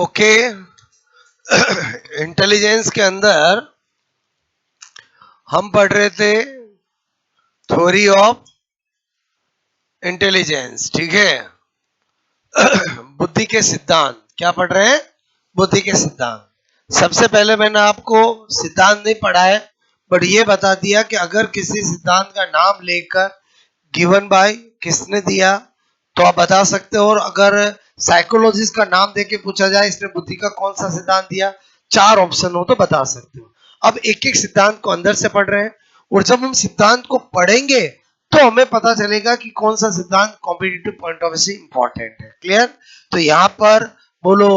Okay. Intelligence के अंदर हम पढ़ रहे थे थ्योरी ऑफ इंटेलिजेंस, ठीक है। बुद्धि के सिद्धांत क्या पढ़ रहे हैं? बुद्धि के सिद्धांत। सबसे पहले मैंने आपको सिद्धांत नहीं पढ़ा है, बट ये बता दिया कि अगर किसी सिद्धांत का नाम लेकर गिवन बाय किसने दिया तो आप बता सकते हो, और अगर साइकोलॉजिस्ट का नाम देके पूछा जाए इसने बुद्धि का कौन सा सिद्धांत दिया, 4 ऑप्शन हो तो बता सकते हो। अब एक एक सिद्धांत को अंदर से पढ़ रहे हैं, और जब हम सिद्धांत को पढ़ेंगे तो हमें पता चलेगा कि कौन सा सिद्धांत कॉम्पिटिटिव पॉइंट ऑफ व्यू से इंपॉर्टेंट है। क्लियर? तो यहाँ पर बोलो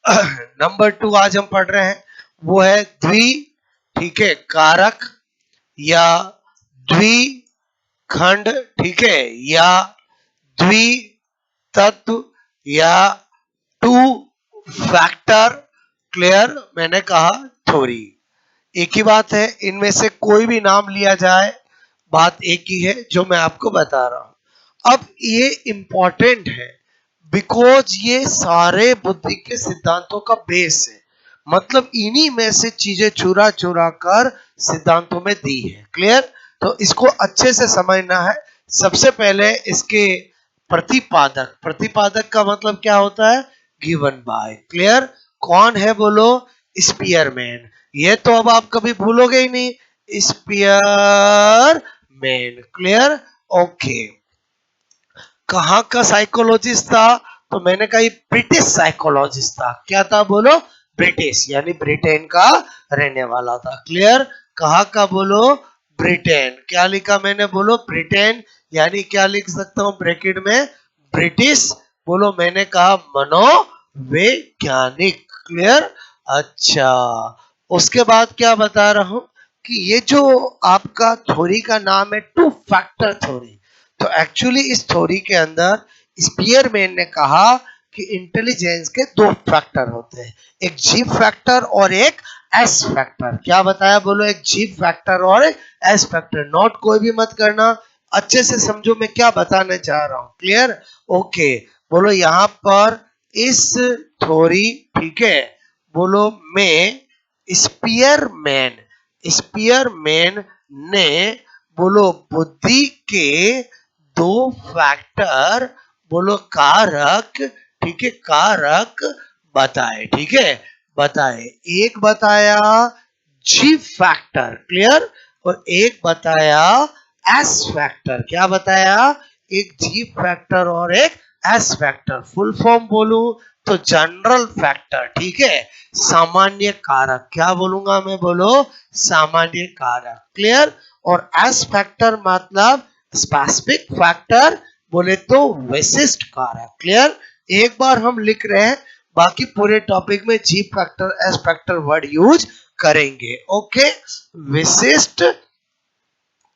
नंबर 2 आज हम पढ़ रहे हैं, वो है द्वि, ठीक है, कारक या द्विखंड, ठीक है, या द्वि तत्व या टू फैक्टर। क्लियर? मैंने कहा थ्योरी एक ही बात है, इनमें से कोई भी नाम लिया जाए बात एक ही है जो मैं आपको बता रहा हूं। अब ये इंपॉर्टेंट है बिकॉज ये सारे बुद्धि के सिद्धांतों का बेस है, मतलब इन्हीं में से चीजें चुरा चुरा कर सिद्धांतों में दी है। क्लियर? तो इसको अच्छे से समझना है। सबसे पहले इसके प्रतिपादक, प्रतिपादक का मतलब क्या होता है? Given by. क्लियर? कौन है बोलो? स्पीयरमैन। ये तो अब आप कभी भूलोगे ही नहीं, स्पीयरमैन। क्लियर? ओके। कहाँ का साइकोलॉजिस्ट था? तो मैंने कहा ब्रिटिश साइकोलॉजिस्ट था। क्या था बोलो? ब्रिटिश, यानी ब्रिटेन का रहने वाला था। क्लियर? कहाँ का बोलो? ब्रिटेन। क्या लिखा मैंने बोलो? ब्रिटेन। यानी क्या लिख सकता हूं ब्रैकेट में? ब्रिटिश। बोलो मैंने कहा मनोवैज्ञानिक। क्लियर? अच्छा, उसके बाद क्या बता रहा हूं कि ये जो आपका थ्योरी का नाम है टू फैक्टर थ्योरी, तो एक्चुअली इस थ्योरी के अंदर स्पीयरमैन ने कहा कि इंटेलिजेंस के 2 फैक्टर होते हैं, एक जी फैक्टर और एक एस फैक्टर। क्या बताया बोलो? एक जी फैक्टर और एक एस फैक्टर। नोट कोई भी मत करना, अच्छे से समझो मैं क्या बताने चाह रहा हूं। क्लियर? ओके। बोलो यहां पर इस थ्योरी, ठीक है, बोलो में स्पीयरमैन, स्पीयरमैन ने बोलो बुद्धि के 2 फैक्टर, बोलो कारक, ठीक है, कारक बताए। ठीक है, बताए। एक बताया जी फैक्टर। क्लियर? और एक बताया एस फैक्टर। क्या बताया? एक जी फैक्टर और एक एस फैक्टर। फुल फॉर्म बोलूं तो जनरल फैक्टर, ठीक है, सामान्य कारक। क्या बोलूंगा मैं? बोलो सामान्य कारक। क्लियर? और एस फैक्टर मतलब स्पेसिफिक फैक्टर, बोले तो विशिष्ट कारक। क्लियर? एक बार हम लिख रहे हैं, बाकी पूरे टॉपिक में जी factor S factor word use करेंगे। ओके, विशिष्ट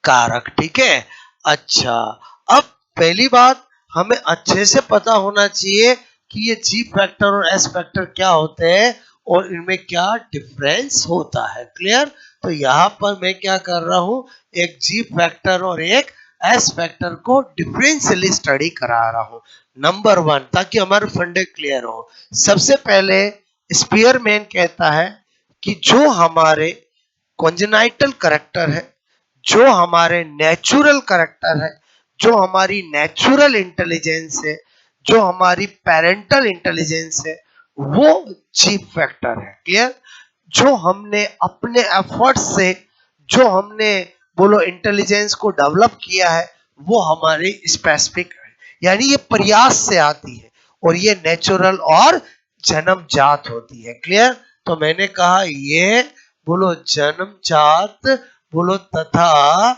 कारक। ठीक है, अच्छा। अब पहली बात हमें अच्छे से पता होना चाहिए कि ये जी फैक्टर और एस फैक्टर क्या होते हैं और इनमें क्या डिफरेंस होता है। क्लियर? तो यहाँ पर मैं क्या कर रहा हूँ, एक जी फैक्टर और एक एस फैक्टर को डिफरेंशियली स्टडी करा रहा हूँ। नंबर 1, ताकि हमारे फंडे क्लियर हो। सबसे पहले स्पीयरमैन कहता है कि जो हमारे कॉन्जेनाइटल करैक्टर है, जो हमारे नेचुरल करैक्टर है, जो हमारी नेचुरल इंटेलिजेंस है, जो हमारी पेरेंटल इंटेलिजेंस है, वो चीफ फैक्टर है। क्लियर? जो हमने अपने एफर्ट से, जो हमने बोलो इंटेलिजेंस को डेवलप किया है, वो हमारी स्पेसिफिक है, यानी ये प्रयास से आती है, और ये नेचुरल और जन्मजात होती है। क्लियर? तो मैंने कहा ये बोलो जन्मजात, बोलो तथा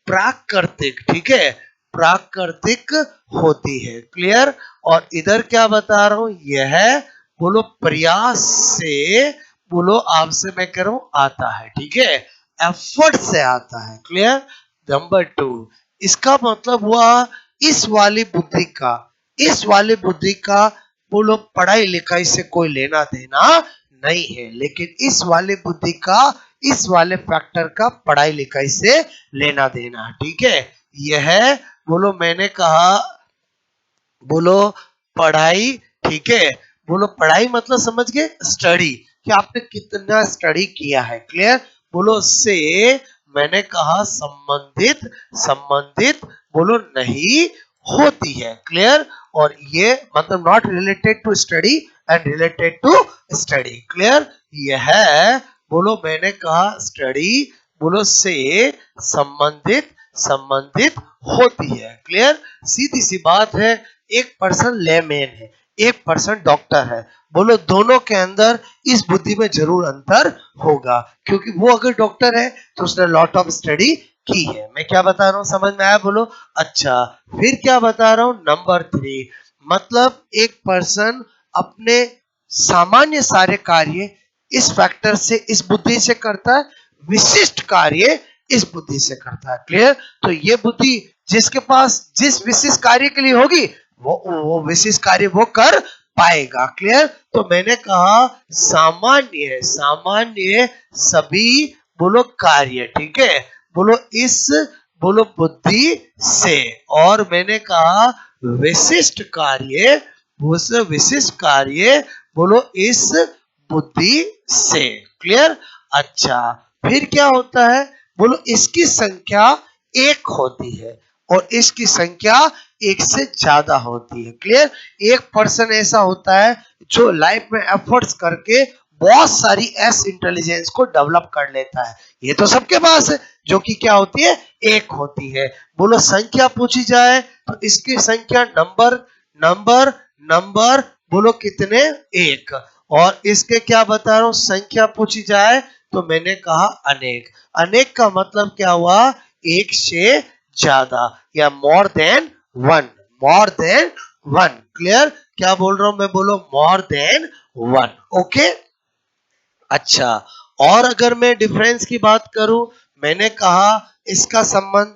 प्राकृतिक। ठीक है, प्राकृतिक होती है। क्लियर? और इधर क्या बता रहा हूं, यह बोलो प्रयास से, बोलो आपसे मैं कह रहा हूं आता है। ठीक है, एफर्ट से आता है। क्लियर? नंबर 2, इसका मतलब हुआ इस वाली बुद्धि का, इस वाली बुद्धि का बोलो पढ़ाई लिखाई से कोई लेना देना नहीं है, लेकिन इस वाले बुद्धि का, इस वाले फैक्टर का पढ़ाई लिखाई से लेना देना। ठीक है, यह बोलो मैंने कहा बोलो पढ़ाई, ठीक है, बोलो पढ़ाई मतलब समझ गए स्टडी, कि आपने कितना स्टडी किया है। क्लियर। बोलो से मैंने कहा संबंधित, संबंधित बोलो नहीं होती है। क्लियर। और ये मतलब not related to study and related to study. Clear. यह बोलो मैंने कहा स्टडी बोलो से संबंधित, संबंधित होती है। क्लियर। सीधी सी बात है, एक पर्सन लेमैन है, एक पर्सन डॉक्टर है। बोलो दोनों के अंदर इस बुद्धि में जरूर अंतर होगा, क्योंकि वो अगर डॉक्टर है तो उसने लॉट ऑफ स्टडी की है। मैं क्या बता रहा हूँ समझ में आया? बोलो अच्छा। फिर क्या बता रहा हूँ, नंबर 3, मतलब एक पर्सन अपने सामान्य सारे कार्य इस फैक्टर से, इस बुद्धि से करता है, विशिष्ट कार्य इस बुद्धि से करता है। क्लियर। तो ये बुद्धि जिसके पास जिस विशिष्ट कार्य के लिए होगी वो विशिष्ट कार्य वो कर पाएगा। क्लियर। तो मैंने कहा सामान्य, सामान्य सभी बोलो कार्य, ठीक है, बोलो इस बोलो बुद्धि से, और मैंने कहा विशिष्ट कार्य, उस विशिष्ट कार्य बोलो इस बुद्धि से। क्लियर। अच्छा। फिर क्या होता है, बोलो इसकी संख्या एक होती है और इसकी संख्या एक से ज्यादा होती है। क्लियर। एक पर्सन ऐसा होता है जो लाइफ में एफर्ट्स करके बहुत सारी एस इंटेलिजेंस को डेवलप कर लेता है। ये तो सबके पास है, जो कि क्या होती है, एक होती है। बोलो संख्या पूछी जाए तो इसकी संख्या नंबर, नंबर, नंबर बोलो कितने, एक। और इसके क्या बता रहा हूं, संख्या पूछी जाए तो मैंने कहा अनेक। अनेक का मतलब क्या हुआ, एक से ज्यादा या more than one, more than one. Clear. क्या बोल रहा हूं मैं, बोलो मोर देन वन। ओके। अच्छा। और अगर मैं डिफरेंस की बात करूं, मैंने कहा इसका संबंध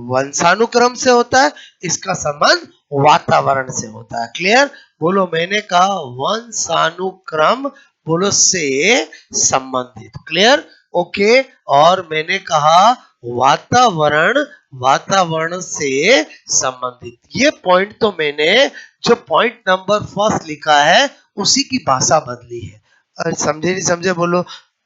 वंशानुक्रम से होता है, इसका संबंध वातावरण से होता है। क्लियर। बोलो मैंने कहा वंशानुक्रम बोलो से संबंधित। क्लियर। ओके। और मैंने कहा वातावरण, वातावरण से संबंधित। ये पॉइंट तो मैंने जो पॉइंट नंबर फर्स्ट लिखा है उसी की भाषा बदली है। अरे समझे नहीं समझे? बोलो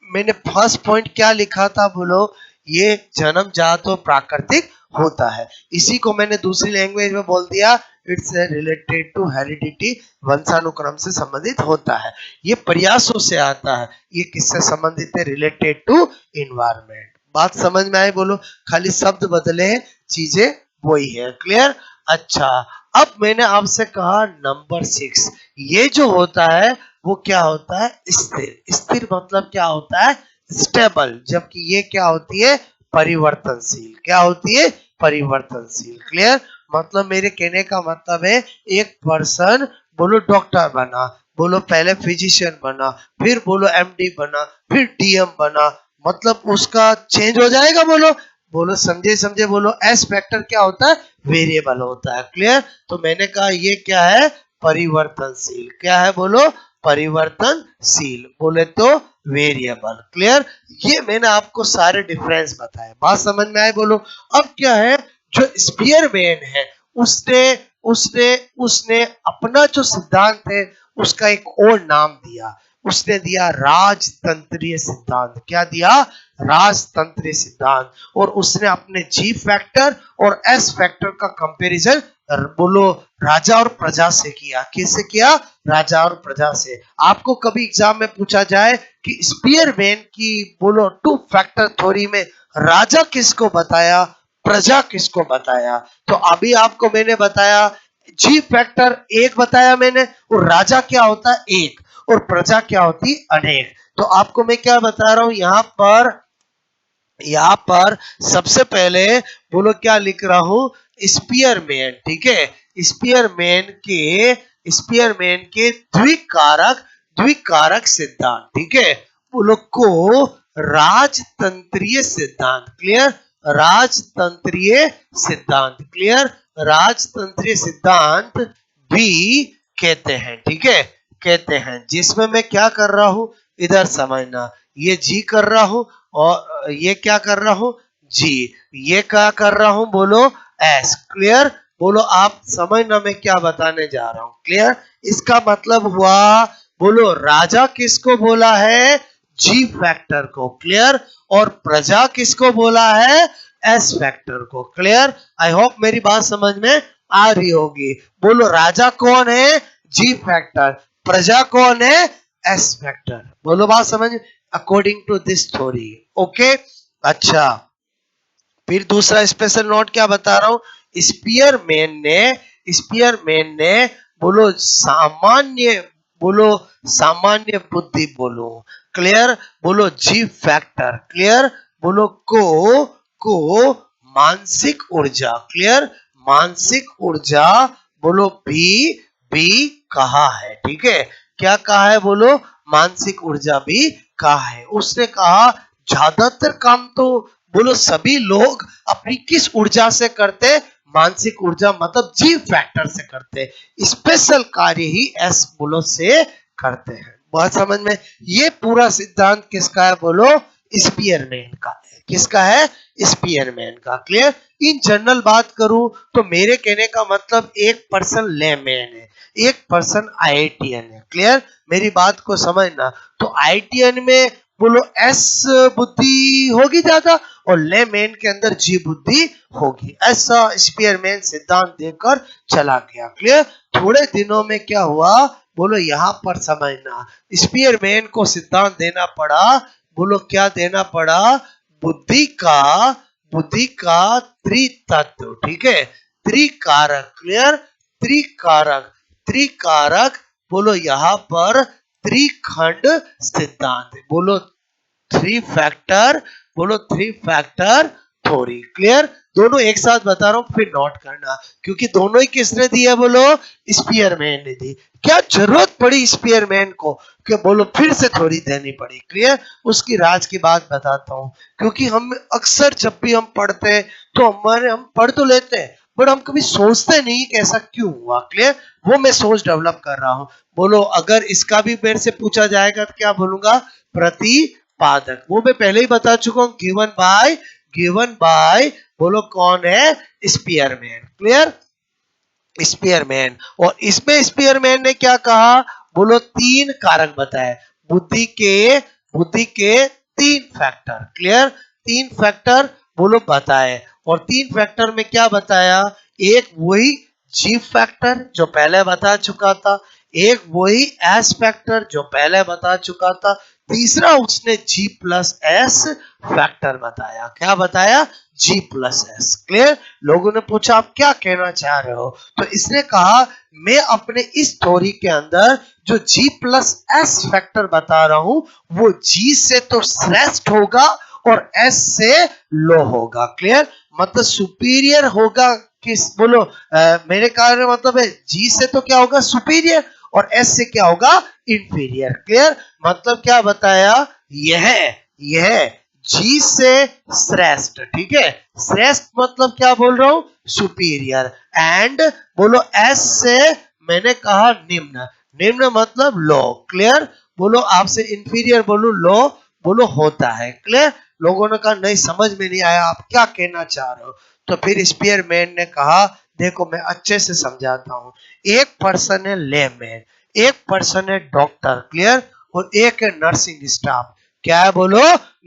मैंने फर्स्ट पॉइंट क्या लिखा था, बोलो ये जन्म जात और प्राकृतिक होता है, इसी को मैंने दूसरी लैंग्वेज में बोल दिया इट्स रिलेटेड टू हेरिडिटी, वंशानुक्रम से संबंधित होता है। ये प्रयासों से आता है, ये किससे संबंधित है, रिलेटेड टू इन्वायरमेंट। बात समझ में आई? बोलो खाली शब्द बदले, चीजें वही है। क्लियर। अच्छा। अब मैंने आपसे कहा नंबर 6, ये जो होता है वो क्या होता है, स्थिर। स्थिर मतलब क्या होता है, स्टेबल, जबकि ये क्या होती है, परिवर्तनशील। क्या होती है, परिवर्तनशील। क्लियर। मतलब मेरे कहने का मतलब है एक पर्सन बोलो डॉक्टर बना, बोलो पहले फिजिशियन बना, फिर बोलो एमडी बना, फिर डीएम बना, मतलब उसका चेंज हो जाएगा। बोलो, बोलो समझे समझे? बोलो एस फैक्टर क्या होता है, वेरिएबल होता है। क्लियर। तो मैंने कहा ये क्या है, परिवर्तनशील। क्या है बोलो, परिवर्तनशील। बोले तो वेरिएबल। क्लियर। ये मैंने आपको सारे डिफरेंस बताए, बात समझ में आए? बोलो अब क्या है, जो स्पीयरमैन है उसने उसने उसने अपना जो सिद्धांत है उसका एक और नाम दिया, उसने दिया राजतंत्रीय सिद्धांत। क्या दिया, राजतंत्रीय सिद्धांत। और उसने अपने जी फैक्टर और एस फैक्टर का कंपैरिजन बोलो राजा और प्रजा से किया। किससे किया, राजा और प्रजा से। आपको कभी एग्जाम में पूछा जाए कि स्पीयरमैन की बोलो टू फैक्टर थ्योरी में राजा किसको बताया, प्रजा किसको बताया, तो अभी आपको मैंने बताया जी फैक्टर एक बताया मैंने, और राजा क्या होता है, एक, और प्रजा क्या होती, अनेक। तो आपको मैं क्या बता रहा हूं यहाँ पर सबसे पहले बोलो क्या लिख रहा हूं, स्पीयरमैन। ठीक है। स्पीयरमैन के द्विकारक, द्विकारक सिद्धांत, ठीक है, बोलो को राजतंत्रीय सिद्धांत। क्लियर। राजतंत्रीय सिद्धांत। क्लियर। राजतंत्रीय सिद्धांत भी कहते हैं। ठीक है, कहते हैं, जिसमें मैं क्या कर रहा हूं, इधर समझना, ये जी कर रहा हूं और ये क्या कर रहा हूं, जी, ये क्या कर रहा हूं, बोलो एस। क्लियर। बोलो आप समझना मैं क्या बताने जा रहा हूं। क्लियर? इसका मतलब हुआ, बोलो राजा किसको बोला है? जी फैक्टर को। क्लियर? और प्रजा किसको बोला है? एस फैक्टर को। क्लियर? आई होप मेरी बात समझ में आ रही होगी। बोलो राजा कौन है? G factor. प्रजा कौन है? S factor. बोलो बात समझ, according to this theory. Okay, अच्छा, फिर दूसरा स्पेशल नोट क्या बता रहा हूं। स्पीयरमैन ने बोलो सामान्य, बोलो सामान्य बुद्धि बोलो। क्लियर? बोलो जी फैक्टर। क्लियर? बोलो को मानसिक ऊर्जा। क्लियर? मानसिक ऊर्जा बोलो भी कहा है। ठीक है, क्या कहा है? बोलो मानसिक ऊर्जा भी कहा है। उसने कहा ज्यादातर काम तो बोलो सभी लोग अपनी किस ऊर्जा से करते? मानसिक ऊर्जा मतलब जी फैक्टर से करते। स्पेशल कार्य ही एस बोलो से करते हैं। बात समझ में? ये पूरा सिद्धांत किसका है? बोलो स्पीयरमैन का है। किसका है? स्पीयरमैन का। क्लियर? इन जनरल बात करूं तो मेरे कहने का मतलब एक पर्सन लेमैन है, एक पर्सन आईआईटीएन है। क्लियर? मेरी बात को समझना। तो आईआईटीएन में बोलो एस बुद्धि होगी ज्यादा और लेमैन के अंदर जी बुद्धि होगी। ऐसा स्पीयरमैन सिद्धांत देकर चला गया। क्लियर? थोड़े दिनों में क्या हुआ? बोलो यहां पर समझना, स्पीयरमैन को सिद्धांत देना पड़ा। बोलो क्या देना पड़ा? बुद्धि का बुद्धि का त्रितत्व। ठीक है, त्रिकारक। क्लियर? त्रिकारक, त्रिकारक। बोलो यहां पर त्रिखंड सिद्धांत। बोलो थ्री फैक्टर, बोलो थ्री फैक्टर थ्योरी। क्लियर? दोनों एक साथ बता रहा हूं, फिर नोट करना, क्योंकि दोनों ही किसने दी है? बोलो स्पीयरमैन ने दी। क्या जरूरत पड़ी स्पीयरमैन को कि बोलो फिर से थ्योरी देनी पड़ी? क्लियर? उसकी राज की बात बताता हूं। क्योंकि हम अक्सर जब भी हम पढ़ते हैं तो हम पढ़ तो लेते हैं बट हम कभी सोचते नहीं कि ऐसा क्यों हुआ। क्लियर? वो मैं सोच डेवलप कर रहा हूं। बोलो अगर इसका भी मेरे से पूछा जाएगा तो क्या बोलूंगा? प्रतिपादक। वो मैं पहले ही बता चुका हूं, गिवन बाय बोलो कौन है? स्पीयरमैन। क्लियर? स्पीयरमैन। और इसमें स्पीयरमैन ने क्या कहा? बोलो तीन कारक बताए, बुद्धि के बुद्धि के तीन फैक्टर। क्लियर? तीन फैक्टर बोलो बताए। और तीन फैक्टर में क्या बताया? एक वही जी फैक्टर जो पहले बता चुका था, एक वही एस फैक्टर जो पहले बता चुका था, तीसरा उसने जी प्लस एस फैक्टर बताया। क्या बताया? जी प्लस एस। क्लियर? लोगों ने पूछा आप क्या कहना चाह रहे हो? तो इसने कहा मैं अपने इस थ्योरी के अंदर जो जी प्लस एस फैक्टर बता रहा हूं वो जी से तो श्रेष्ठ होगा और एस से लो होगा। क्लियर? मतलब सुपीरियर होगा। किस बोलो मेरे कारण मतलब है जी से तो क्या होगा? सुपीरियर, और एस से क्या होगा? इंफीरियर। क्लियर? मतलब क्या बताया? यह यह जी से श्रेष्ठ। ठीक है, श्रेष्ठ मतलब क्या बोल रहा हूं? सुपीरियर। एंड बोलो एस से मैंने कहा निम्न, निम्न मतलब लो। क्लियर? बोलो आपसे इंफीरियर बोलो लो, बोलो होता है। क्लियर? लोगों ने कहा नहीं समझ में नहीं आया, आप क्या कहना चाह रहे हो? तो फिर स्पीयरमैन ने कहा देखो मैं अच्छे से समझाता हूं। एक पर्सन है लेमैन, एक पर्सन है डॉक्टर। क्लियर? और एक है नर्सिंग स्टाफ। क्या है? बोलो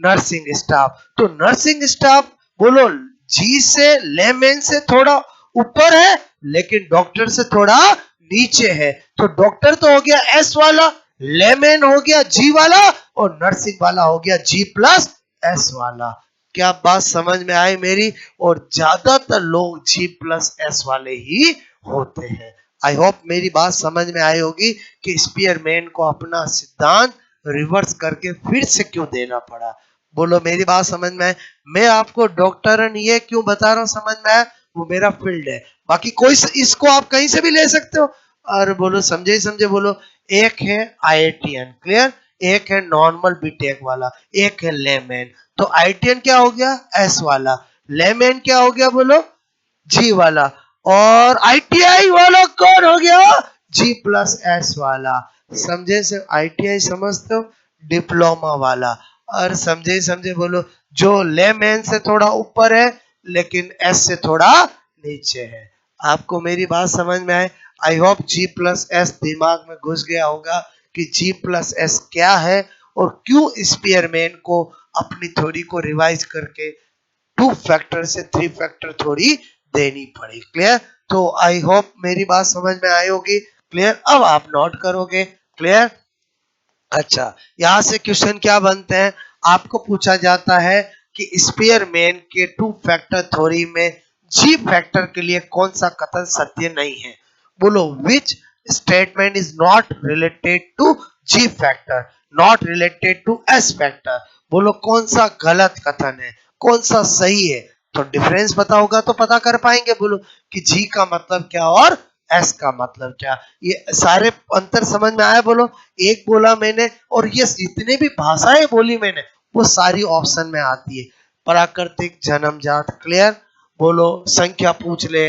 नर्सिंग स्टाफ। तो नर्सिंग स्टाफ बोलो जी से लेमैन से थोड़ा ऊपर है लेकिन डॉक्टर से थोड़ा नीचे है। तो डॉक्टर तो हो गया एस वाला, लेमैन हो गया जी वाला, और नर्सिंग वाला हो गया जी प्लस एस वाला। क्या बात समझ में आई मेरी? और ज्यादातर लोग जी प्लस एस वाले ही होते हैं। आई होप मेरी बात समझ में आई होगी कि स्पीयरमैन को अपना सिद्धांत रिवर्स करके फिर से क्यों देना पड़ा। बोलो मेरी बात समझ में आए? मैं आपको डॉक्टर ये क्यों बता रहा हूँ समझ में आया? वो मेरा फील्ड है। बाकी कोई इसको आप कहीं से भी ले सकते हो। और बोलो समझे ही समझे। बोलो एक है आईआईटीएन। क्लियर? एक है नॉर्मल बीटेक वाला, एक है लेमैन। तो आईआईटीएन क्या हो गया? एस वाला। लेमैन क्या हो गया? बोलो जी वाला। और आईटीआई वाला कौन हो गया? जी प्लस एस वाला। समझे से? आईटीआई समझते हो? डिप्लोमा वाला। और समझे समझे बोलो जो लेमैन से थोड़ा ऊपर है लेकिन एस से थोड़ा नीचे है। आपको मेरी बात समझ में आए? I hope G plus S दिमाग में घुस गया होगा कि जी प्लस एस क्या है और क्यों स्पीयरमैन को अपनी थ्योरी को रिवाइज करके 2 फैक्टर से 3 फैक्टर थ्योरी देनी पड़ी। क्लियर? तो आई होप मेरी बात समझ में आई होगी। क्लियर? अब आप नोट करोगे। क्लियर? अच्छा, यहां से क्वेश्चन क्या बनते हैं? आपको पूछा जाता है कि स्पीयरमैन के 2 फैक्टर थ्योरी में जी फैक्टर के लिए कौन सा कथन सत्य नहीं है? बोलो, which statement is not related to G factor, not related to S factor? बोलो कौन सा गलत कथन है, कौन सा सही है? तो डिफरेंस पता होगा तो पता कर पाएंगे। बोलो कि जी का मतलब क्या और एस का मतलब क्या, ये सारे अंतर समझ में आया? बोलो, एक बोला मैंने और ये जितने भी भाषाएं बोली मैंने वो सारी ऑप्शन में आती है। प्राकृतिक, जन्मजात। क्लियर? बोलो, संख्या पूछ ले,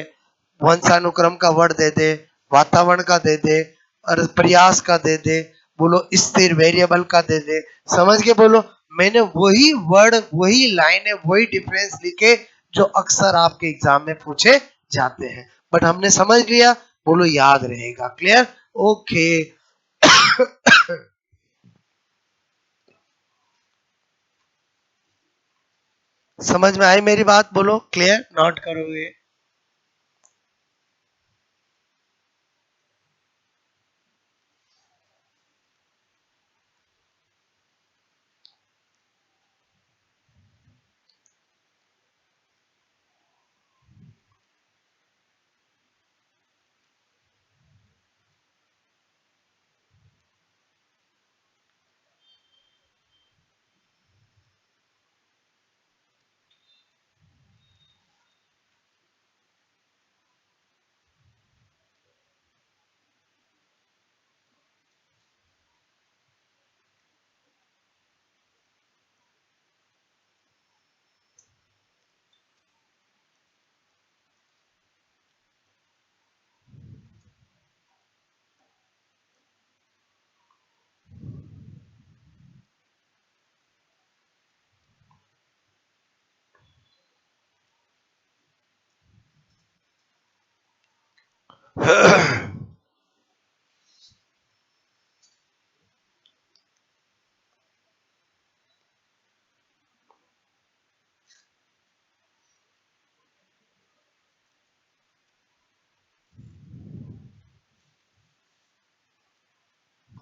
वंशानुक्रम का वर्ड दे दे, वातावरण का दे दे और प्रयास का दे दे, बोलो स्थिर वेरिएबल का दे दे। समझ के बोलो, मैंने वही वर्ड, वही लाइन, वही डिफरेंस लिखे जो अक्सर आपके एग्जाम में पूछे जाते हैं, बट हमने समझ लिया। बोलो, याद रहेगा। क्लियर? ओके। समझ में आई मेरी बात? बोलो क्लियर? नोट करोगे?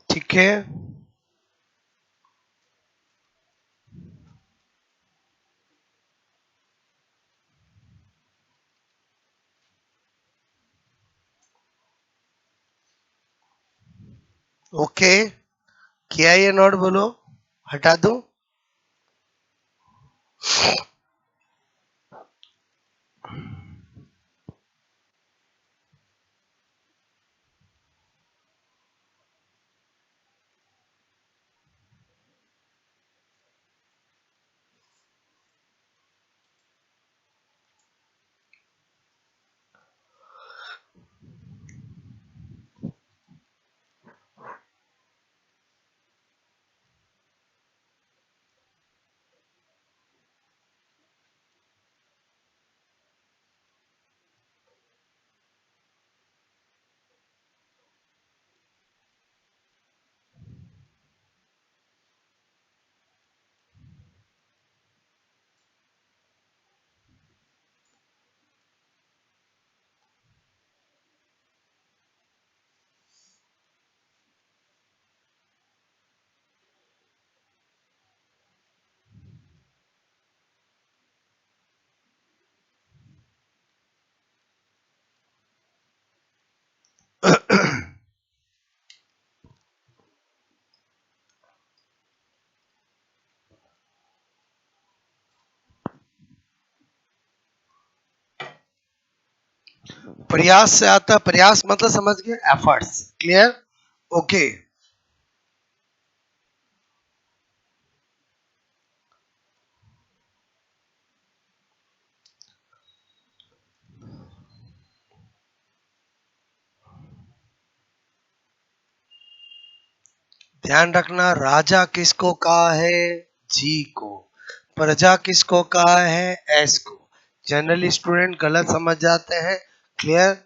ठीक है। ओके, किया ये नोट? बोलो, हटा दूं? प्रयास से आता है, प्रयास मतलब समझ गए, एफर्ट्स। क्लियर? ओके। ध्यान रखना, राजा किसको कहा है? जी को। प्रजा किसको कहा है? एस को। जनरली स्टूडेंट गलत समझ जाते हैं क्लियर?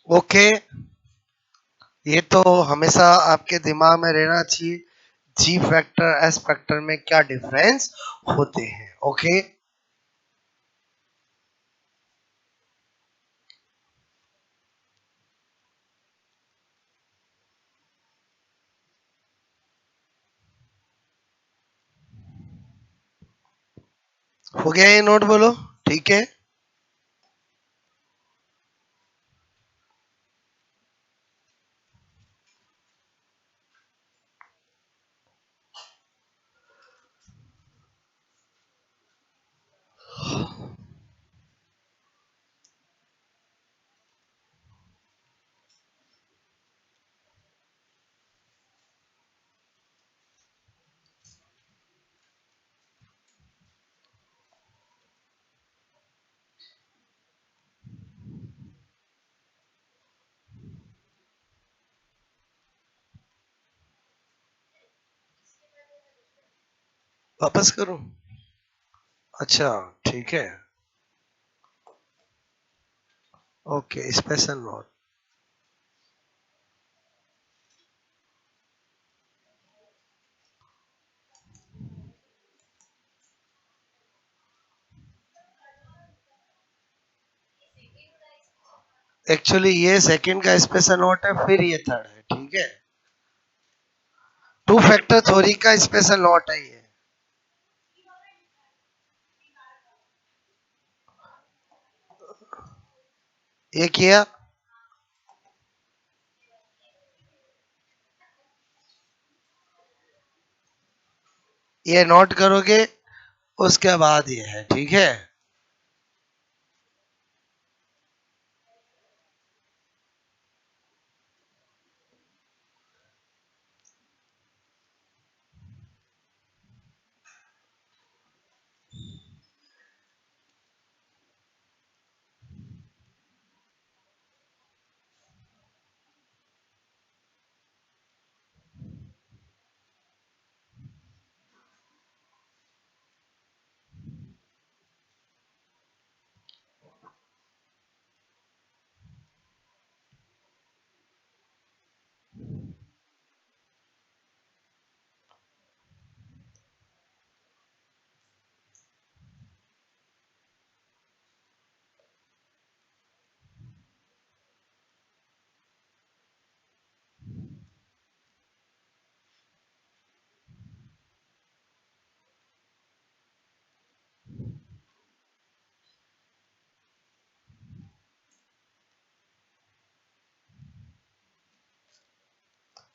ओके, ये तो हमेशा आपके दिमाग में रहना चाहिए, जी फैक्टर एस फैक्टर में क्या डिफरेंस होते हैं। ओके, हो गया ये नोट, बोलो। ठीक है, वापस करूं? अच्छा, ठीक है। Okay, special note. एक्चुअली ये सेकंड का स्पेशल नोट है, फिर ये थर्ड है। ठीक है, टू फैक्टर थ्योरी का स्पेशल नोट है ये। ये किया, ये नोट करोगे, उसके बाद ये है। ठीक है,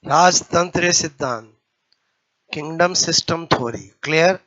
राजतंत्र सिद्धांत, किंगडम सिस्टम थ्योरी। क्लियर?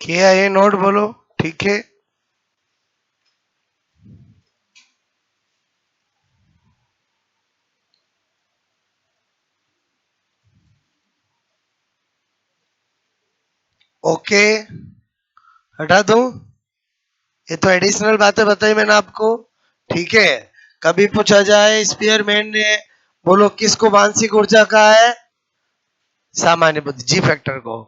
किया ये नोट, बोलो। ठीक है, ओके, हटा दूं? ये तो एडिशनल बातें बताई मैंने आपको, ठीक है। कभी पूछा जाए स्पीयरमैन ने बोलो किसको मानसिक ऊर्जा कहा है? सामान्य बुद्धि, जी फैक्टर को।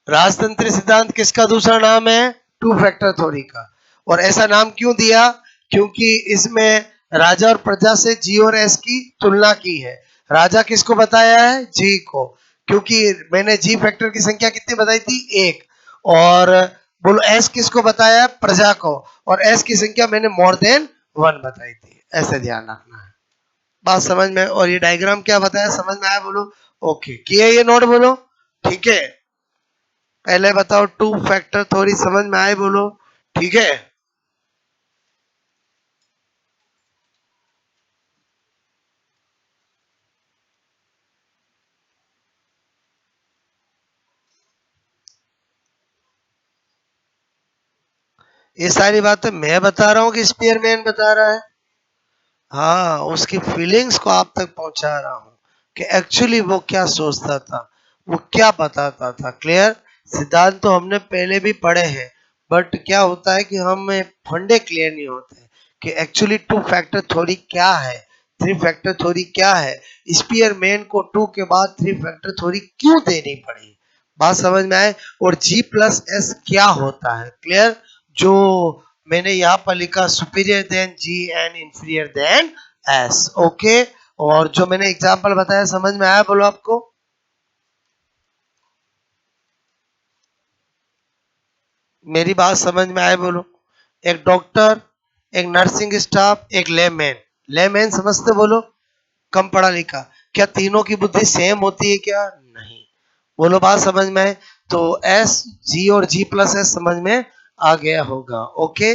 राजतंत्र सिद्धांत किसका दूसरा नाम है? टू फैक्टर थ्योरी का। और ऐसा नाम क्यों दिया? क्योंकि इसमें राजा और प्रजा से जी और एस की तुलना की है। राजा किसको बताया है? जी को, क्योंकि मैंने जी फैक्टर की संख्या कितनी बताई थी? एक। और बोलो एस किसको बताया है? प्रजा को। और एस की संख्या मैंने मोर देन वन बताई थी। ऐसे ध्यान रखना है। बात समझ में? और ये डायग्राम क्या बताया, समझ में आया? बोलो ओके, किए ये नोट? बोलो ठीक है। पहले बताओ टू फैक्टर थ्योरी समझ में आए? बोलो ठीक है। ये सारी बातें मैं बता रहा हूँ कि स्पीयरमैन बता रहा है? हाँ, उसकी फीलिंग्स को आप तक पहुंचा रहा हूँ कि एक्चुअली वो क्या सोचता था, वो क्या बताता था। क्लियर? सिद्धांत तो हमने पहले भी पढ़े हैं, बट क्या होता है कि हमें फंडे क्लियर नहीं होते कि एक्चुअली टू फैक्टर थ्योरी क्या है, थ्री फैक्टर थ्योरी क्या है, स्पीयरमैन को टू के बाद थ्री फैक्टर थ्योरी क्यों देनी पड़ी। बात समझ में आए? और जी प्लस एस क्या होता है? क्लियर? जो मैंने यहाँ पर लिखा superior than G and inferior than S. Okay, और जो मैंने एग्जांपल बताया समझ में आया? बोलो आपको। मेरी बात समझ में आए? बोलो। एक डॉक्टर, एक नर्सिंग स्टाफ, एक लेमैन। लेमैन समझते? बोलो, कम पढ़ा लिखा। क्या तीनों की बुद्धि सेम होती है क्या? नहीं। बोलो बात समझ में आए? तो एस, जी और जी प्लस एस समझ में आ गया होगा। ओके,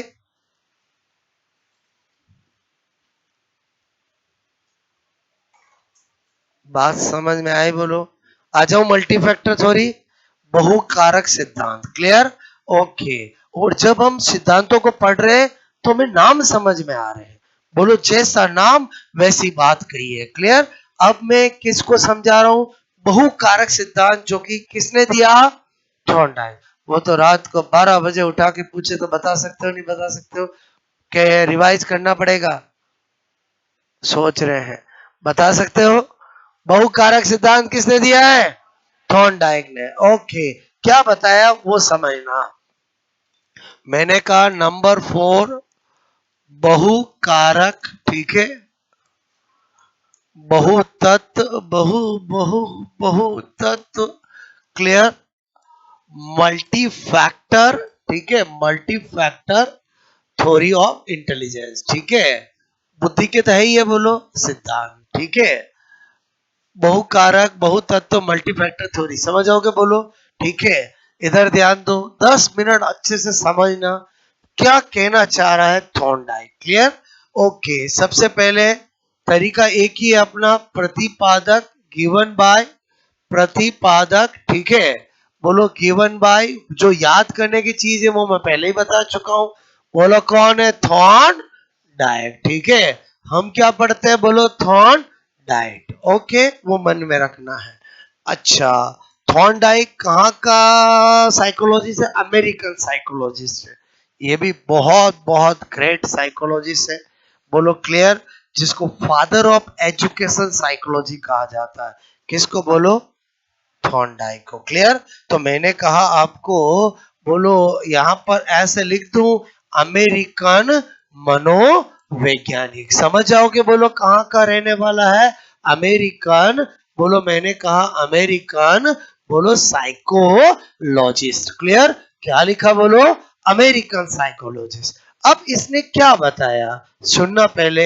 बात समझ में आई? बोलो। आ जाओ मल्टी फैक्टर थ्योरी, बहुकारक सिद्धांत। क्लियर? ओके। और जब हम सिद्धांतों को पढ़ रहे हैं तो हमें नाम समझ में आ रहे हैं। बोलो जैसा नाम वैसी बात कही है। क्लियर? अब मैं किसको समझा रहा हूं? बहुकारक सिद्धांत, जो कि किसने दिया? थॉर्नडाइक। वो तो रात को 12 बजे उठा के पूछे तो बता सकते हो? नहीं बता सकते हो? क्या रिवाइज करना पड़ेगा? सोच रहे हैं, बता सकते हो? बहुकारक सिद्धांत किसने दिया है? थॉर्नडाइक ने। ओके, क्या बताया वो समझना। मैंने कहा नंबर 4, बहुकारक, ठीक है, बहुतत्व, बहु बहुतत्व। क्लियर? मल्टी फैक्टर, ठीक है, multi factor theory of intelligence. ठीक है, बुद्धि के तहे ही है बोलो सिद्धांत। ठीक है, बहुकारक, बहुतत्व, मल्टीफैक्टर थ्योरी समझ आओगे? बोलो ठीक है। इधर ध्यान दो, 10 मिनट अच्छे से समझना क्या कहना चाह रहा है थॉर्नडाइक। क्लियर? ओके, सबसे पहले तरीका एक ही है अपना, प्रतिपादक, गिवन बाय, प्रतिपादक। ठीक है, बोलो गिवन बाय। जो याद करने की चीज है वो मैं पहले ही बता चुका हूं। बोलो कौन है? Thorndike. ठीक है, हम क्या पढ़ते हैं? बोलो थॉर्न डाइट। ओके, वो मन में रखना है। अच्छा, थॉर्नडाइक कहाँ का साइकोलॉजिस्ट है? अमेरिकन साइकोलॉजिस्ट है। ये भी बहुत बहुत ग्रेट साइकोलॉजिस्ट है। बोलो क्लियर? जिसको फादर ऑफ एजुकेशन साइकोलॉजी कहा जाता है। किसको? बोलो थॉर्नडाइक को। क्लियर? तो मैंने कहा आपको, बोलो यहां पर ऐसे लिख दूं, अमेरिकन मनोवैज्ञानिक। समझ जाओगे? बोलो कहां का रहने वाला है? अमेरिकन। बोलो मैंने कहा अमेरिकन, बोलो साइकोलॉजिस्ट। क्लियर? क्या लिखा? बोलो अमेरिकन साइकोलॉजिस्ट। अब इसने क्या बताया, सुनना पहले।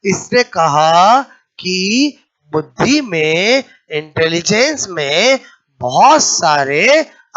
इसने कहा कि बुद्धि में, इंटेलिजेंस में बहुत सारे,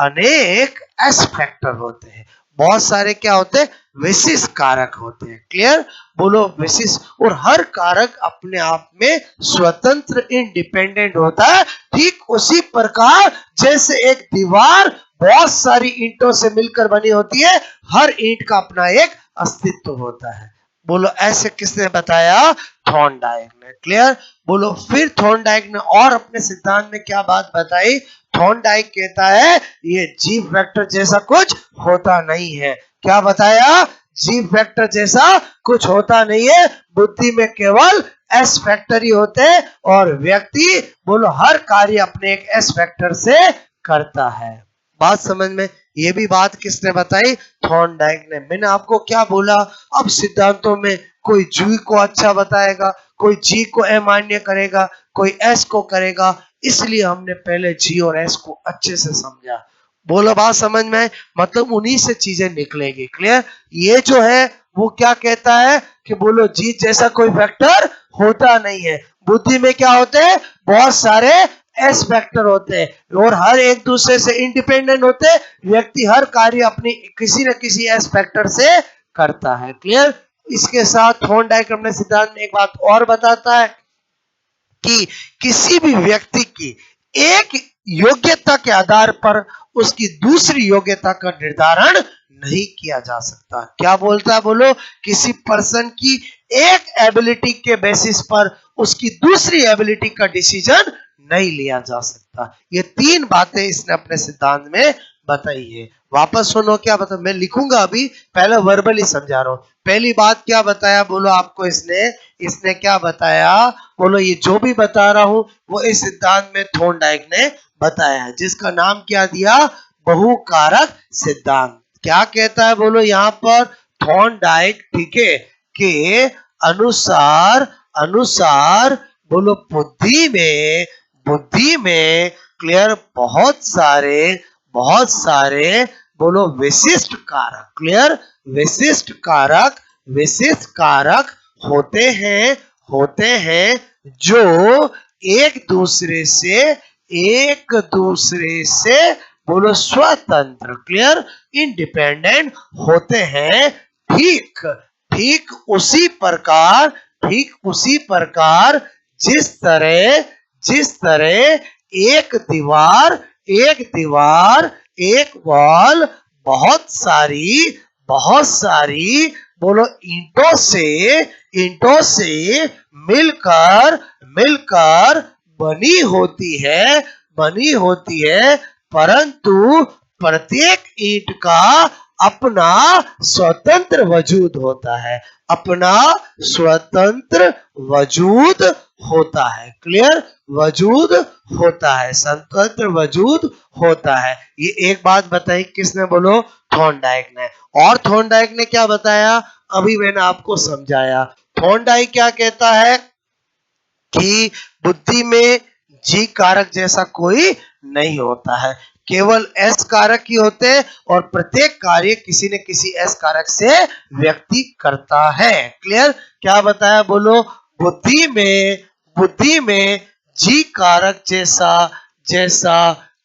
अनेक एस्पेक्टर होते हैं। बहुत सारे क्या होते हैं? विशिष्ट कारक होते हैं। क्लियर? बोलो विशिष्ट। और हर कारक अपने आप में स्वतंत्र, इंडिपेंडेंट होता है। ठीक उसी प्रकार जैसे एक दीवार बहुत सारी ईंटों से मिलकर बनी होती है, हर ईंट का अपना एक अस्तित्व होता है। बोलो ऐसे किसने बताया? थॉर्नडाइक ने। क्लियर? बोलो फिर थॉर्नडाइक ने और अपने सिद्धांत में क्या बात बताई? थॉर्नडाइक कहता है ये जी फैक्टर जैसा कुछ होता नहीं है। क्या बताया? जी फैक्टर जैसा कुछ होता नहीं है, बुद्धि में केवल एस फैक्टर ही होते हैं और व्यक्ति बोलो हर कार्य अपने एक एस फैक्टर से करता है। बात समझ में? ये भी बात किसने बताई? थॉर्नडाइक ने। मैंने आपको क्या बोला? अब सिद्धांतों में कोई जी को अच्छा बताएगा, कोई जी को अमान्य करेगा, कोई एस को करेगा, इसलिए हमने पहले जी और एस को अच्छे से समझा। बोलो बात समझ में? मतलब उन्हीं से चीजें निकलेगी। क्लियर? ये जो है वो क्या कहता है कि बोलो जी जैसा कोई फैक्टर होता नहीं है, बुद्धि में क्या होते हैं? बहुत सारे एस फैक्टर होते हैं और हर एक दूसरे से इंडिपेंडेंट होते हैं, व्यक्ति हर कार्य अपनी किसी न किसी एस फैक्टर से करता है। क्लियर? इसके साथ थॉर्नडाइक अपने सिद्धांत में एक बात और बताता है कि किसी भी व्यक्ति की एक योग्यता के आधार पर उसकी दूसरी योग्यता का निर्धारण नहीं किया जा सकता। क्या बोलता है? बोलो, किसी पर्सन की एक एबिलिटी के बेसिस पर उसकी दूसरी एबिलिटी का डिसीजन नहीं लिया जा सकता। ये तीन बातें इसने अपने सिद्धांत में बताई है। वापस सुनो क्या बता, मैं लिखूंगा अभी, पहले वर्बली समझा रहा हूं। पहली बात क्या बताया? बोलो आपको इसने क्या बताया? बोलो ये जो भी बता रहा हूं वो इस सिद्धांत में थॉर्नडाइक ने बताया है, जिसका नाम क्या दिया? बहुकारक सिद्धांत। क्या कहता है? बोलो यहाँ पर थॉर्नडाइक, ठीक है, के अनुसार अनुसार बोलो बुद्धि में क्लियर बहुत सारे बोलो विशिष्ट कारक होते हैं जो एक दूसरे से बोलो स्वतंत्र, क्लियर, इंडिपेंडेंट होते हैं। ठीक ठीक उसी प्रकार जिस तरह एक वॉल बहुत सारी बोलो ईंटों से मिलकर बनी होती है, परंतु प्रत्येक ईंट का अपना स्वतंत्र वजूद होता है, अपना स्वतंत्र वजूद होता है। क्लियर? वजूद होता है, स्वतंत्र वजूद होता है। ये एक बात बताई किसने? बोलो थॉर्नडाइक ने। और थॉर्नडाइक ने क्या बताया? अभी मैंने आपको समझाया। थॉर्नडाइक क्या कहता है कि बुद्धि में जी कारक जैसा कोई नहीं होता है, केवल एस कारक ही होते हैं और प्रत्येक कार्य किसी न किसी एस कारक से व्यक्ति करता है। क्लियर? क्या बताया? बोलो, बुद्धि में जी कारक जैसा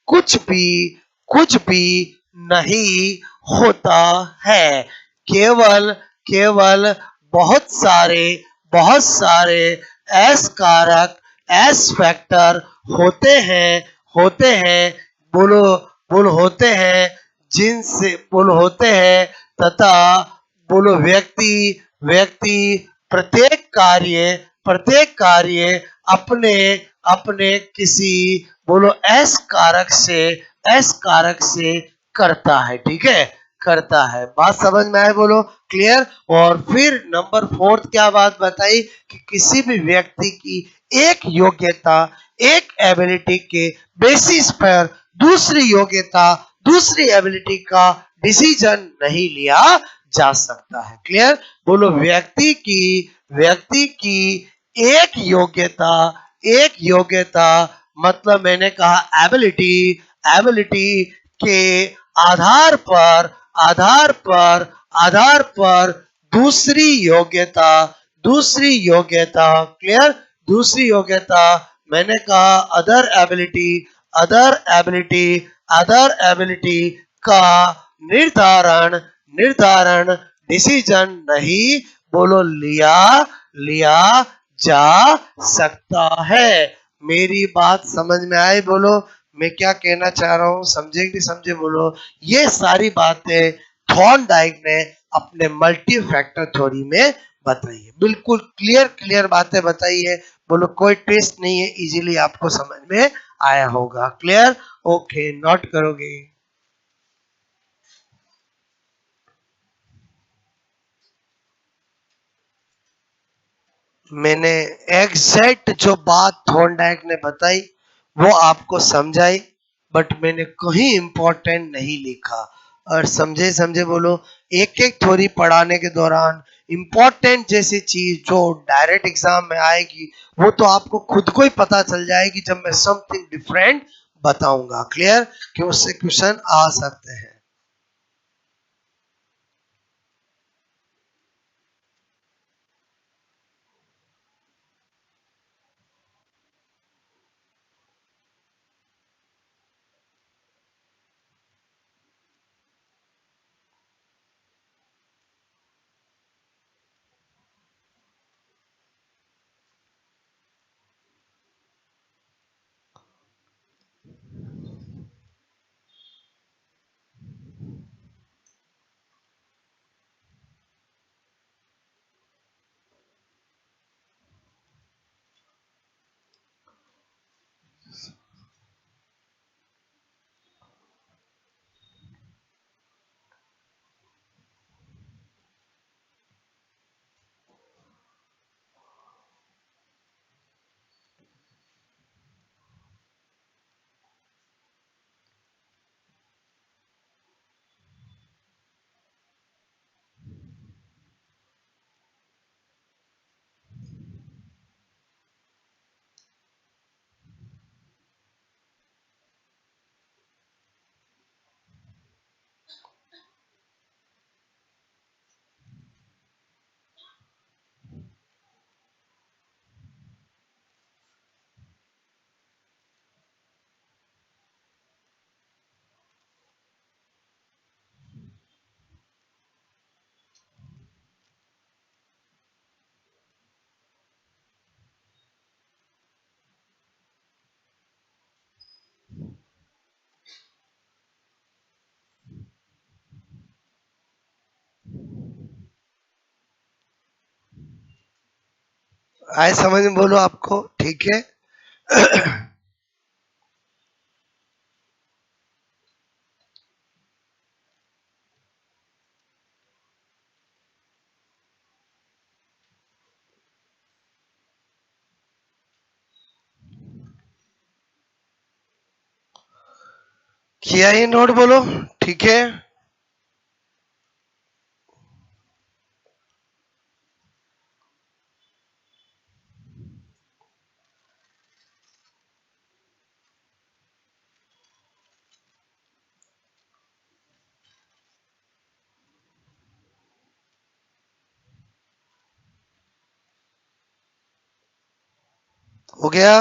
कुछ भी नहीं होता है, केवल बहुत सारे एस फैक्टर होते हैं बोलो होते हैं तथा बोलो व्यक्ति प्रत्येक कार्य अपने किसी बोलो एस कारक से करता है। ठीक है? करता है। बात समझ में आए? बोलो क्लियर? और फिर नंबर 4 क्या बात बताई कि किसी भी व्यक्ति की एक योग्यता, एक एबिलिटी के बेसिस पर दूसरी एबिलिटी का डिसीजन नहीं लिया जा सकता है। क्लियर? बोलो, व्यक्ति की एक योग्यता मतलब मैंने कहा एबिलिटी के आधार पर दूसरी योग्यता, क्लियर, दूसरी योग्यता मैंने कहा अदर एबिलिटी का निर्धारण डिसीजन नहीं बोलो लिया जा सकता है। मेरी बात समझ में आई? बोलो मैं क्या कहना चाह रहा हूं, समझे कि समझे? बोलो, ये सारी बातें थॉर्नडाइक ने अपने मल्टी फैक्टर थ्योरी में बताई है। बिल्कुल क्लियर बातें बताई है। बोलो कोई ट्विस्ट नहीं है, इजीली आपको समझ में आया होगा। क्लियर? ओके, नोट करोगे? मैंने एग्जैक्ट जो बात थॉर्नडाइक ने बताई वो आपको समझाई, बट मैंने कहीं इंपॉर्टेंट नहीं लिखा। और समझे समझे बोलो। एक एक थ्योरी पढ़ाने के दौरान इंपॉर्टेंट जैसी चीज जो डायरेक्ट एग्जाम में आएगी वो तो आपको खुद को ही पता चल जाएगी जब मैं समथिंग डिफरेंट बताऊंगा। क्लियर? कि उससे क्वेश्चन आ सकते हैं। आए समझ में बोलो आपको? ठीक है। किया ये नोट बोलो? ठीक है। हो गया?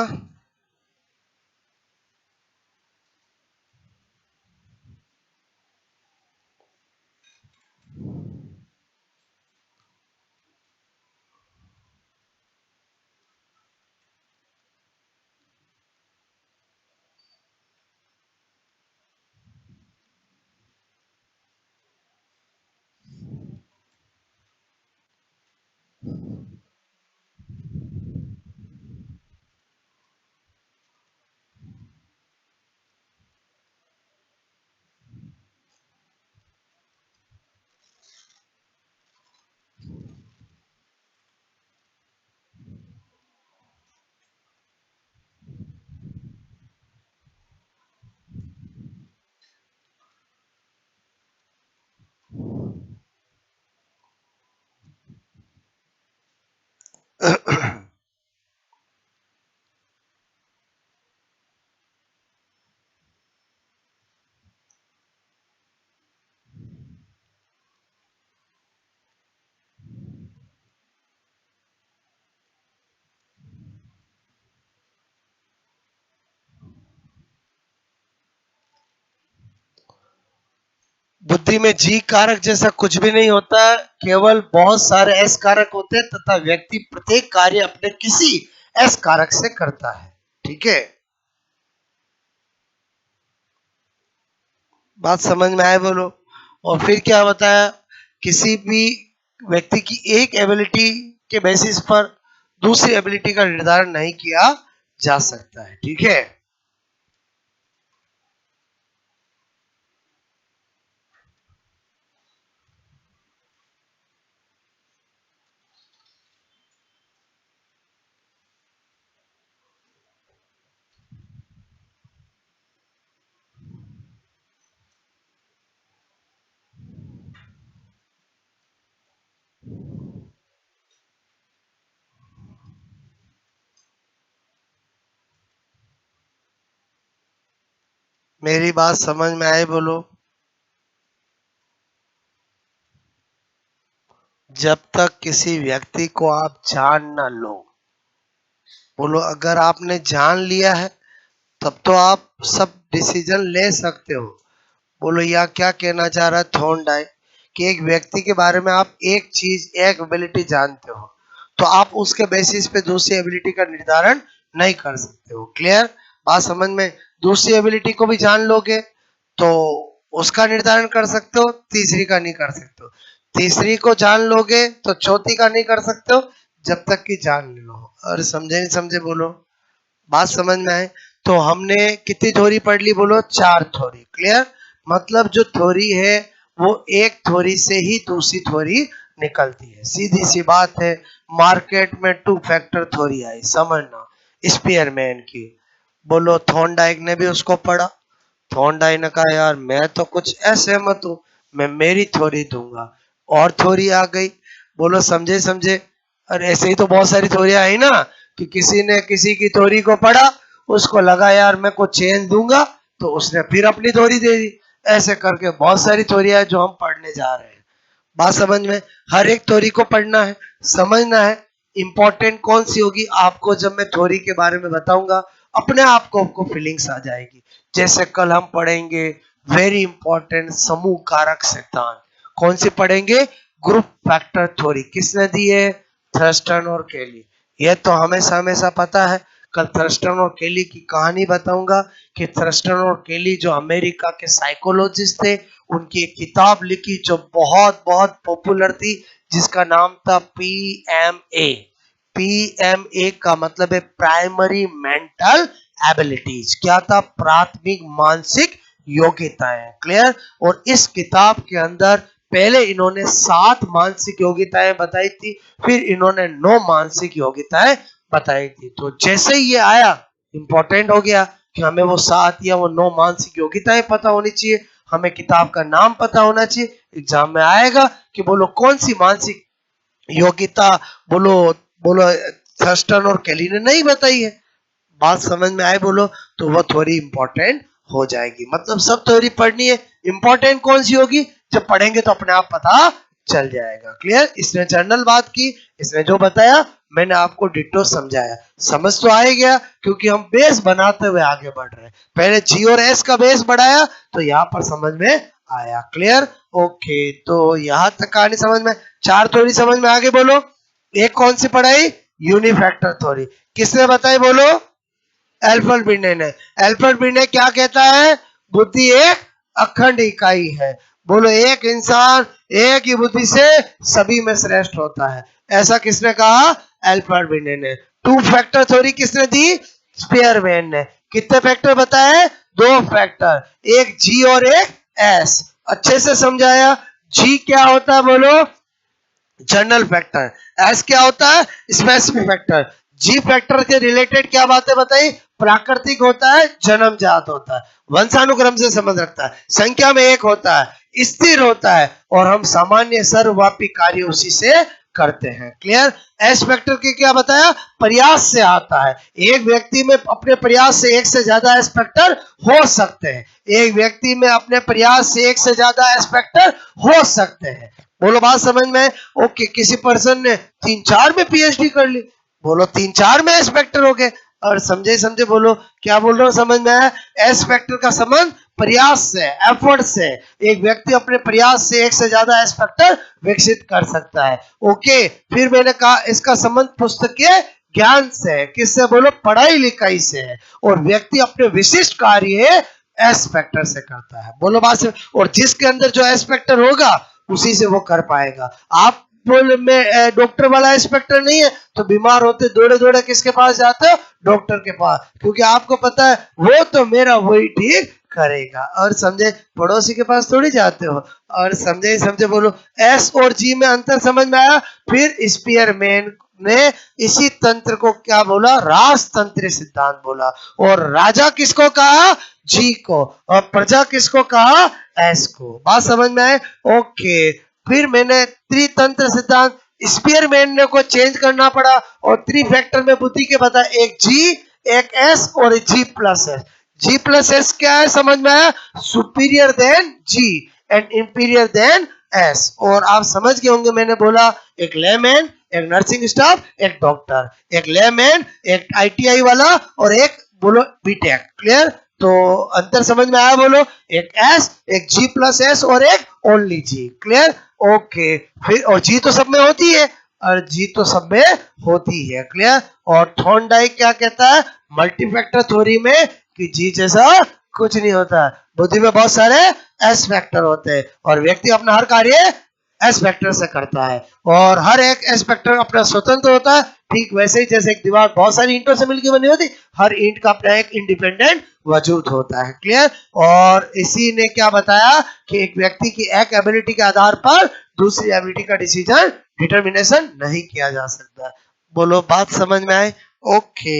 बुद्धि में जी कारक जैसा कुछ भी नहीं होता, केवल बहुत सारे एस कारक होते हैं तथा व्यक्ति प्रत्येक कार्य अपने किसी एस कारक से करता है। ठीक है? बात समझ में आए बोलो? और फिर क्या बताया? किसी भी व्यक्ति की एक एबिलिटी के बेसिस पर दूसरी एबिलिटी का निर्धारण नहीं किया जा सकता है। ठीक है? मेरी बात समझ में आई बोलो? जब तक किसी व्यक्ति को आप जान ना लो, बोलो अगर आपने जान लिया है तब तो आप सब डिसीजन ले सकते हो। बोलो यहाँ क्या कहना चाह रहा है थॉर्नडाइक कि एक व्यक्ति के बारे में आप एक चीज, एक एबिलिटी जानते हो तो आप उसके बेसिस पे दूसरी एबिलिटी का निर्धारण नहीं कर सकते हो। क्लियर? बात समझ में? दूसरी एबिलिटी को भी जान लोगे तो उसका निर्धारण कर सकते हो, तीसरी का नहीं कर सकते हो। तीसरी को जान लोगे तो चौथी का नहीं कर सकते हो जब तक कि जान लो। और समझे नहीं समझे बोलो? बात समझ में आए? तो हमने कितनी थ्योरी पढ़ ली बोलो? 4 थ्योरी। क्लियर? मतलब जो थ्योरी है वो एक थ्योरी से ही दूसरी थ्योरी निकलती है, सीधी सी बात है। मार्केट में 2 फैक्टर थ्योरी आई, समझना, स्पीयरमैन की। बोलो थॉर्नडाइक ने भी उसको पढ़ा। थॉर्नडाइक ने कहा यार मैं तो कुछ असहमत हूँ, मैं मेरी थ्योरी दूंगा, और थ्योरी आ गई। बोलो समझे समझे? और ऐसे ही तो बहुत सारी थ्योरियां आई ना कि किसी ने किसी की थ्योरी को पढ़ा, उसको लगा यार मैं कुछ चेंज दूंगा तो उसने फिर अपनी थ्योरी दे दी। ऐसे करके बहुत सारी थ्योरियां जो हम पढ़ने जा रहे हैं। बात समझ में? हर एक थ्योरी को पढ़ना है, समझना है। इंपॉर्टेंट कौन सी होगी आपको जब मैं थ्योरी के बारे में बताऊंगा, अपने आप को आपको फीलिंग्स आ जाएगी। जैसे कल हम पढ़ेंगे वेरी इंपॉर्टेंट समूह कारक सिद्धांत। कौन सी पढ़ेंगे? Group factor theory. किसने दी है? थर्स्टन और केली। ये तो हमेशा हमेशा पता है। कल थर्स्टन और केली की कहानी बताऊंगा कि थर्स्टन और केली जो अमेरिका के साइकोलॉजिस्ट थे, उनकी एक किताब लिखी जो बहुत बहुत पॉपुलर थी, जिसका नाम था PMA। PMA का मतलब है प्राइमरी मेंटल एबिलिटीज। क्या था? प्राथमिक मानसिक योग्यताएं। क्लियर? और इस किताब के अंदर पहले इन्होंने 7 मानसिक योग्यताएं बताई थी, फिर इन्होंने 9 मानसिक योग्यताएं बताई थी। तो जैसे ही ये आया, इंपॉर्टेंट हो गया कि हमें वो 7 या वो 9 मानसिक योग्यताएं पता होनी चाहिए, हमें किताब का नाम पता होना चाहिए। एग्जाम में आएगा कि बोलो कौन सी मानसिक योग्यता बोलो बोलो थर्स्टन और केली ने नहीं बताई है। बात समझ में आए बोलो? तो वो थ्योरी इंपॉर्टेंट हो जाएगी। मतलब सब थ्योरी पढ़नी है, इंपॉर्टेंट कौन सी होगी जब पढ़ेंगे तो अपने आप पता चल जाएगा। क्लियर? इसने जनरल बात की, इसने जो बताया मैंने आपको डिट्टो समझाया। समझ तो आ ही गया क्योंकि हम बेस बनाते हुए आगे बढ़ रहे हैं। पहले जी और एस का बेस बढ़ाया तो यहाँ पर समझ में आया। क्लियर? ओके, तो यहाँ तक कहानी समझ में। 4 थ्योरी समझ में आगे बोलो। एक कौन सी पढ़ाई? यूनिफैक्टर थ्योरी। किसने बताई बोलो? एल्फ्रेड बिंडे ने। एल्फ्रेड बिंडे क्या कहता है? बुद्धि एक अखंड इकाई है। बोलो एक इंसान एक ही बुद्धि से सभी में श्रेष्ठ होता है। ऐसा किसने कहा? एल्फ्रेड बिंडे ने। 2 फैक्टर थ्योरी किसने दी? स्पीयरमैन ने। कितने फैक्टर बताए? 2 फैक्टर, एक जी और एक एस। अच्छे से समझाया। जी क्या होता है बोलो? General factor. एस क्या होता है? Specific factor. जी फैक्टर के रिलेटेड क्या बातें बताई? प्राकृतिक होता है, जन्मजात होता है, वंशानुक्रम से संबंध रखता है, संख्या में एक होता है, स्थिर होता है, और हम सामान्य सर्वव्यापी कार्य उसी से करते हैं। क्लियर? एस फैक्टर के क्या बताया? प्रयास से आता है। एक व्यक्ति में अपने प्रयास से एक से ज्यादा एस फैक्टर हो सकते हैं। एक व्यक्ति में अपने प्रयास से एक से ज्यादा एस फैक्टर हो सकते हैं। बोलो बात समझ में? ओके, किसी पर्सन ने 3-4 में पीएचडी कर ली, बोलो 3-4 में एस फैक्टर हो गए। और समझे समझे बोलो? क्या बोल रहा हूँ समझ में आया? एस फैक्टर का संबंध प्रयास से, एफर्ट से। एक व्यक्ति अपने प्रयास से एक से ज्यादा एस फैक्टर विकसित कर सकता है। ओके, फिर मैंने कहा इसका संबंध पुस्तकीय ज्ञान से है। किससे बोलो? पढ़ाई लिखाई से है। और व्यक्ति अपने विशिष्ट कार्य एस फैक्टर से करता है। बोलो बात से। और जिसके अंदर जो एस फैक्टर होगा उसी से वो कर पाएगा। आप बोल में डॉक्टर वाला इंस्पेक्टर नहीं है तो बीमार होते दौड़े दौड़े किसके पास जाते हो? डॉक्टर के पास, क्योंकि आपको पता है वो तो मेरा वही ठीक करेगा। और समझे? पड़ोसी के पास थोड़ी जाते हो। और समझे समझे बोलो? एस और जी में अंतर समझ में आया? फिर स्पीयरमैन ने इसी तंत्र को क्या बोला? राजतंत्र सिद्धांत बोला। और राजा किसको कहा? जी को। और प्रजा किसको कहा? एस को। बात समझ में आए? ओके, फिर मैंने त्रितंत्र सिद्धांत, स्पीयरमैन ने को चेंज करना पड़ा और 3 फैक्टर में बुद्धि के बताया, एक जी, एक एस और एक G plus S. G plus S क्या है समझ में आया? Superior than G and inferior than S। और आप समझ गए होंगे मैंने बोला एक लेमैन, एक नर्सिंग स्टाफ, एक डॉक्टर, एक लेमैन, एक ITI वाला और एक बोलो बीटेक। क्लियर? तो अंतर समझ में आया बोलो? एक S, एक G प्लस S और एक ओनली G। क्लियर? ओके। फिर और G तो सब में होती है और G तो सब में होती है। क्लियर? और थॉर्नडाइक क्या कहता है मल्टीफैक्टर थ्योरी में कि G जैसा कुछ नहीं होता, बुद्धि में बहुत सारे S फैक्टर होते हैं और व्यक्ति अपना हर कार्य S फैक्टर से करता है और हर एक S फैक्टर अपना स्वतंत्र होता है। ठीक वैसे ही जैसे एक दीवार बहुत सारी ईंटों से मिलकर बनी होती, हर ईंट का अपना एक इंडिपेंडेंट वजूद होता है। क्लियर? और इसी ने क्या बताया कि एक व्यक्ति की एक एबिलिटी के आधार पर दूसरी एबिलिटी का डिसीजन डिटर्मिनेशन नहीं किया जा सकता। बोलो बात समझ में आए? ओके।